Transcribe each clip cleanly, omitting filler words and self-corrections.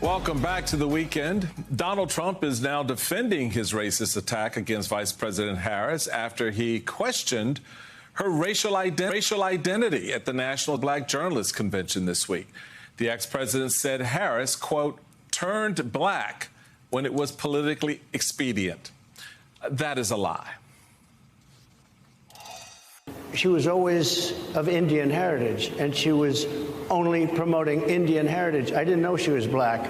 Welcome back to the weekend. Donald Trump is now defending his racist attack against Vice President Harris after he questioned her racial identity at the National Black Journalists Convention this week. The ex-president said Harris, quote, turned black when it was politically expedient. That is a lie. She was always of Indian heritage, and she was only promoting Indian heritage. I didn't know she was black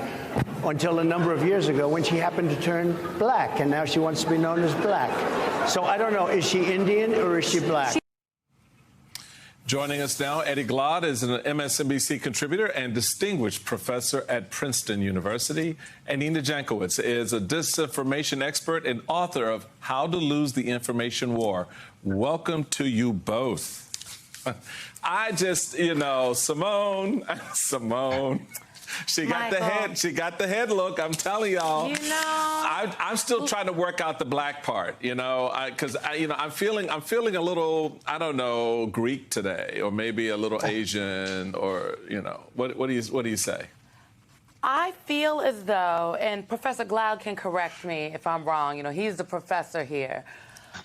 until a number of years ago when she happened to turn black, and now she wants to be known as black. So I don't know, is she Indian or is she black? Joining us now, Eddie Glaude is an MSNBC contributor and distinguished professor at Princeton University. And Nina Jankowicz is a disinformation expert and author of How to Lose the Information War. Welcome to you both. I just, Simone, she got the head look. I'm telling y'all. I'm still trying to work out the black part, because I'm feeling a little, I don't know, Greek today, or maybe a little Asian, or what do you say? I feel as though, and Professor Glaude can correct me if I'm wrong. He's the professor here.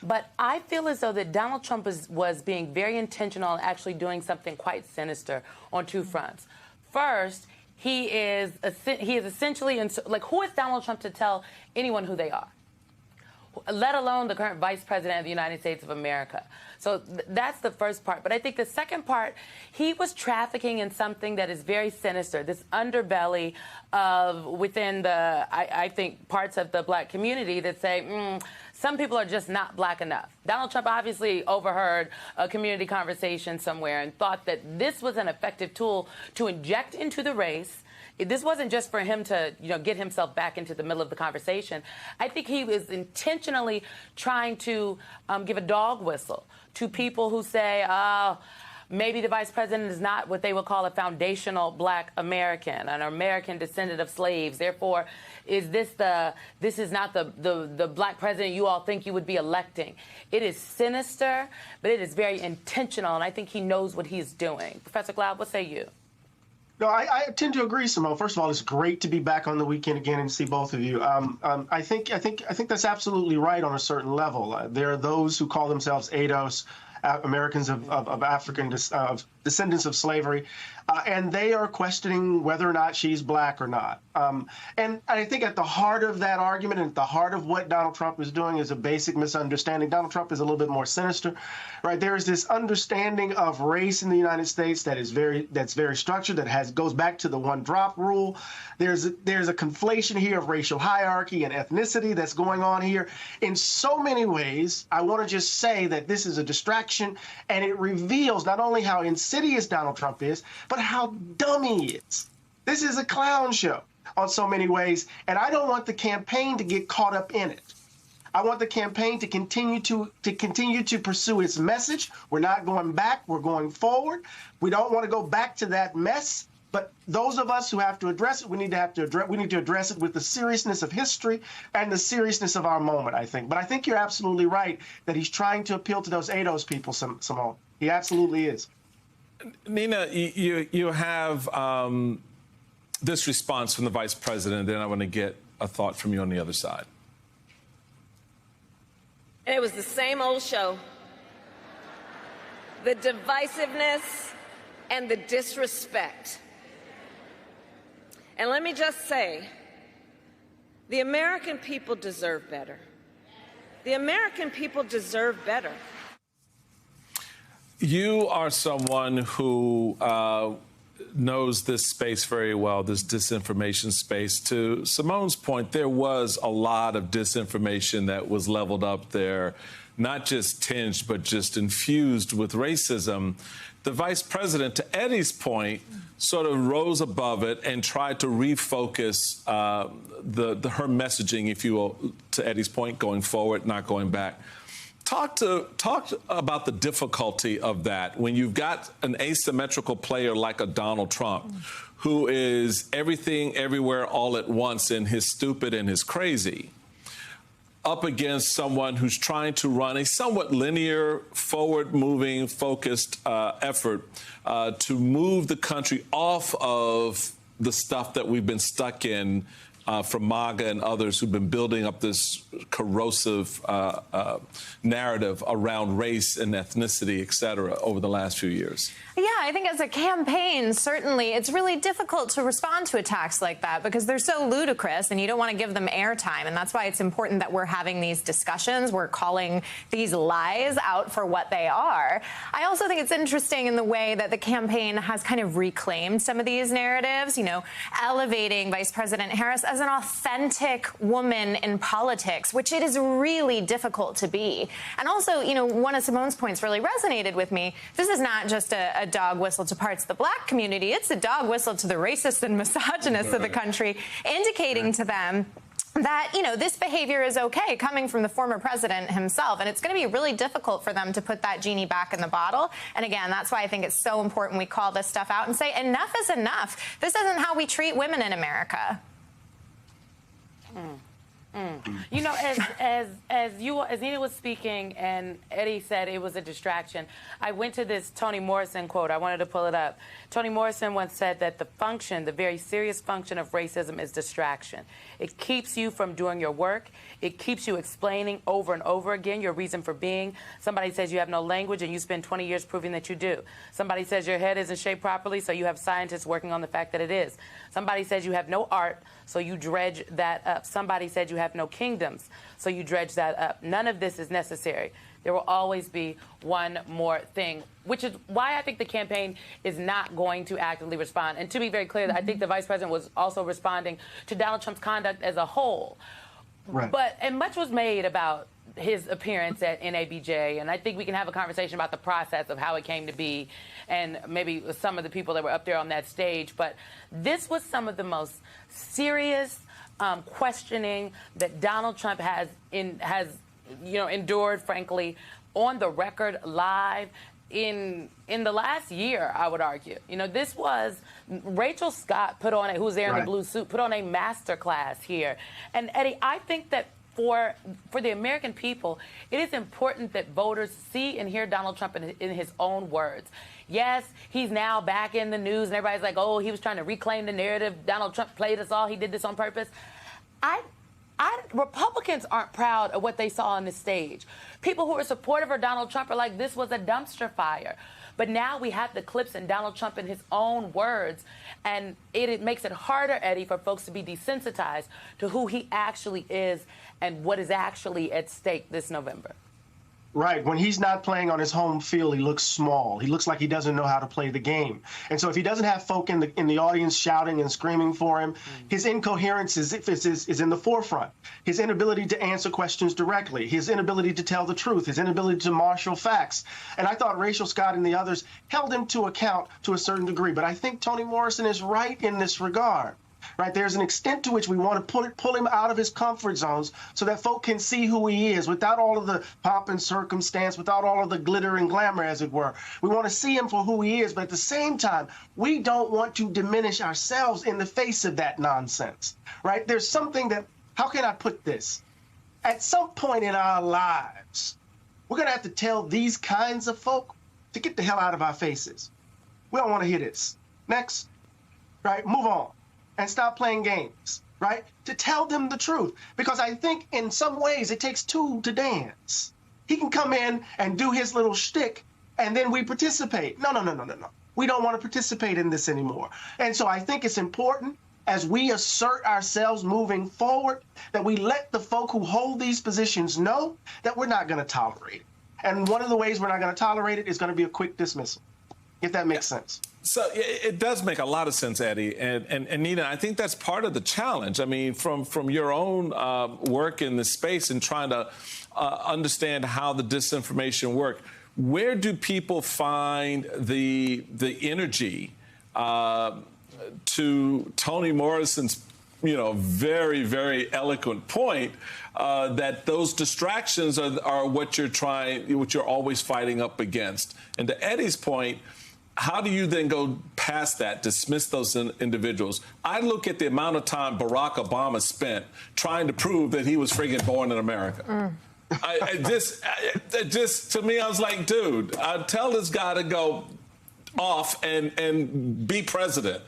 But I feel as though that Donald Trump was being very intentional and actually doing something quite sinister on two fronts. First, he is essentially, who is Donald Trump to tell anyone who they are, let alone the current vice president of the United States of America? So that's the first part. But I think the second part, he was trafficking in something that is very sinister, this underbelly of within the, I think, parts of the black community that say, some people are just not black enough. Donald Trump obviously overheard a community conversation somewhere and thought that this was an effective tool to inject into the race. This wasn't just for him to, get himself back into the middle of the conversation. I think he was intentionally trying to give a dog whistle to people who say, maybe the vice president is not what they would call a foundational black American, an American descendant of slaves. Therefore, this is not the black president you all think you would be electing. It is sinister, but it is very intentional, and I think he knows what he's doing. Professor Glaude, what say you? No, I tend to agree, Simone. First of all, it's great to be back on the weekend again and see both of you. I think that's absolutely right on a certain level. There are those who call themselves ADOS, Americans of African descendants of slavery, and they are questioning whether or not she's black or not. And I think at the heart of that argument and at the heart of what Donald Trump is doing is a basic misunderstanding. Donald Trump is a little bit more sinister, right? There is this understanding of race in the United States that's very structured, that goes back to the one-drop rule. There's a conflation here of racial hierarchy and ethnicity that's going on here. In so many ways, I want to just say that this is a distraction, and it reveals not only how insidious Donald Trump is, but how dumb he is. This is a clown show on so many ways, and I don't want the campaign to get caught up in it. I want the campaign to continue to pursue its message. We're not going back, we're going forward. We don't want to go back to that mess, but those of us who have to address it, we need to address it with the seriousness of history and the seriousness of our moment, I think. But I think you're absolutely right that he's trying to appeal to those ADOS people, Simone. He absolutely is. Nina, you have this response from the vice president, then I want to get a thought from you on the other side. And it was the same old show. The divisiveness and the disrespect. And let me just say, the American people deserve better. The American people deserve better. You are someone who knows this space very well, this disinformation space. To Simone's point, there was a lot of disinformation that was leveled up there, not just tinged, but just infused with racism. The vice president, to Eddie's point, sort of rose above it and tried to refocus her messaging, if you will, to Eddie's point, going forward, not going back. Talk about the difficulty of that when you've got an asymmetrical player like a Donald Trump, who is everything, everywhere, all at once in his stupid and his crazy, up against someone who's trying to run a somewhat linear, forward-moving, focused effort to move the country off of the stuff that we've been stuck in from MAGA and others who've been building up this corrosive narrative around race and ethnicity, et cetera, over the last few years? Yeah, I think as a campaign, certainly it's really difficult to respond to attacks like that because they're so ludicrous and you don't want to give them airtime. And that's why it's important that we're having these discussions. We're calling these lies out for what they are. I also think it's interesting in the way that the campaign has kind of reclaimed some of these narratives, you know, elevating Vice President Harris as an authentic woman in politics, which it is really difficult to be. And also, you know, one of Simone's points really resonated with me. This is not just a dog whistle to parts of the black community. It's a dog whistle to the racists and misogynists of the country, indicating to them that, you know, this behavior is okay coming from the former president himself. And it's going to be really difficult for them to put that genie back in the bottle. And again, that's why I think it's so important we call this stuff out and say enough is enough. This isn't how we treat women in America. You know, as Nina was speaking and Eddie said it was a distraction, I went to this Toni Morrison quote. I wanted to pull it up. Toni Morrison once said that the very serious function of racism is distraction. It keeps you from doing your work. It keeps you explaining over and over again your reason for being. Somebody says you have no language and you spend 20 years proving that you do. Somebody says your head isn't shaped properly, so you have scientists working on the fact that it is. Somebody says you have no art, so you dredge that up. Somebody said you have no kingdoms, so you dredge that up. None of this is necessary. There will always be one more thing, which is why I think the campaign is not going to actively respond. And to be very clear, I think the vice president was also responding to Donald Trump's conduct as a whole. Right. And much was made about his appearance at NABJ, and I think we can have a conversation about the process of how it came to be and maybe some of the people that were up there on that stage. But this was some of the most serious questioning that Donald Trump has endured, frankly, on the record, live, in the last year, I would argue. You know, this was Rachel Scott who's there in the blue suit, put on a master class here. And Eddie, I think that for the American people, it is important that voters see and hear Donald Trump in his own words. Yes, he's now back in the news, and everybody's like, oh, he was trying to reclaim the narrative. Donald Trump played us all. He did this on purpose. Republicans aren't proud of what they saw on the stage. People who are supportive of Donald Trump are like, this was a dumpster fire. But now we have the clips and Donald Trump in his own words, and it makes it harder, Eddie, for folks to be desensitized to who he actually is and what is actually at stake this November. Right. When he's not playing on his home field, he looks small. He looks like he doesn't know how to play the game. And so if he doesn't have folk in the audience shouting and screaming for him, his incoherence is in the forefront. His inability to answer questions directly, his inability to tell the truth, his inability to marshal facts. And I thought Rachel Scott and the others held him to account to a certain degree. But I think Toni Morrison is right in this regard. Right, there's an extent to which we want to pull him out of his comfort zones so that folk can see who he is without all of the pomp and circumstance, without all of the glitter and glamour, as it were. We want to see him for who he is, but at the same time, we don't want to diminish ourselves in the face of that nonsense. Right? There's something that, how can I put this? At some point in our lives, we're going to have to tell these kinds of folk to get the hell out of our faces. We don't want to hear this. Next. Right? Move on. And stop playing games, right? To tell them the truth. Because I think in some ways it takes two to dance. He can come in and do his little shtick, and then we participate. No. We don't want to participate in this anymore. And so I think it's important, as we assert ourselves moving forward, that we let the folk who hold these positions know that we're not going to tolerate it. And one of the ways we're not going to tolerate it is going to be a quick dismissal, if that makes sense. So it does make a lot of sense, Eddie. And Nina, I think that's part of the challenge. I mean, from your own work in this space and trying to understand how the disinformation work, where do people find the energy to Toni Morrison's, very, very eloquent point that those distractions are what you're always fighting up against? And to Eddie's point, how do you then go past that, dismiss those individuals? I look at the amount of time Barack Obama spent trying to prove that he was friggin' born in America. To me, I was like, dude, tell this guy to go off and be president.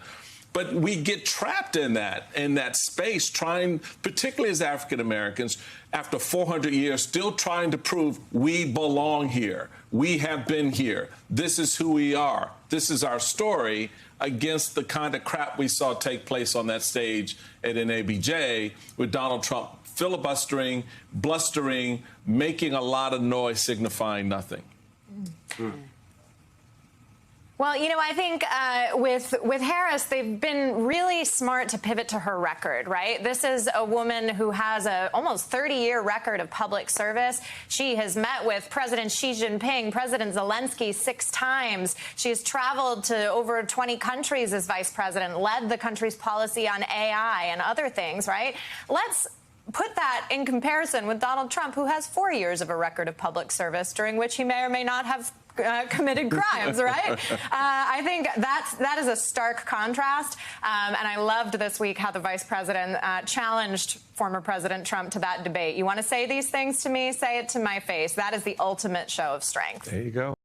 But we get trapped in that space, trying, particularly as African Americans, after 400 years, still trying to prove we belong here. We have been here. This is who we are. This is our story, against the kind of crap we saw take place on that stage at NABJ with Donald Trump filibustering, blustering, making a lot of noise, signifying nothing. Well, you know, I think with Harris, they've been really smart to pivot to her record, right? This is a woman who has a almost 30-year record of public service. She has met with President Xi Jinping, President Zelensky 6 times. She has traveled to over 20 countries as vice president, led the country's policy on AI and other things, right? Let's put that in comparison with Donald Trump, who has 4 years of a record of public service, during which he may or may not have committed crimes, right? I think that is a stark contrast. And I loved this week how the vice president challenged former President Trump to that debate. You want to say these things to me? Say it to my face. That is the ultimate show of strength. There you go.